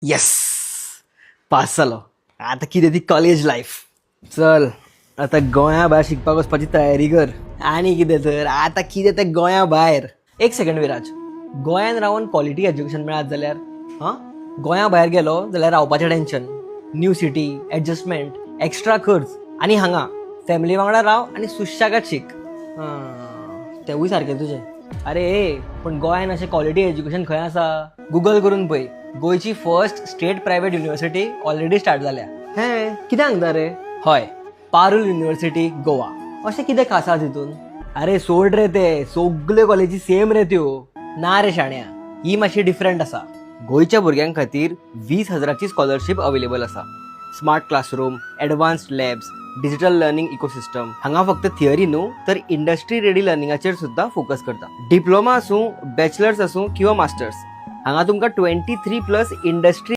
Yes, pass जालो. आता कितें ती कॉलेज लायफ. चल आता गोंया भायर शिकपाक वचपाची तयारी कर. आनी कितें तर आता कितें तें गोंया भायर. एक सेकंड विराज, गोंयान रावन क्वॉलिटी एज्युकेशन मेळत जाल्यार गोंया भायर गेलो जाल्यार रावपाचें tension, new city, adjustment, extra खर्च, आनी हांगा फॅमिली वांगडा राव आनी सुशेगाद शिक. तेवूय सारकें तुजें. अरे पण गोंयान अशें क्वॉलिटी एज्युकेशन खंय आसा? गुगल करून पळय. गोंयची first state private university already start जाल्या. हे कित्याक सांगता रे? हय, पारुल युनिव्हर्सिटी गोवा. अशें कितें खास आसा तितून? अरे सोड रे, ते सगल्यो कॉलेजी सेम रे त्यो. ना रे शाण्या, ही मातशी डिफरंट आसा. गोंयच्या भुरग्यां खातीर 20,000ची स्कॉलरशीप अवेलेबल आसा. Smart classroom, advanced labs, digital learning ecosystem. हांगा फक्त थियरी न्हू तर इंडस्ट्री रेडी लर्निंगाचेर सुद्धा फोकस करता. डिप्लोमा आसूं, बॅचलर्स आसूं किंवा मास्टर्स, हांगा तुमकां 23+ इंडस्ट्री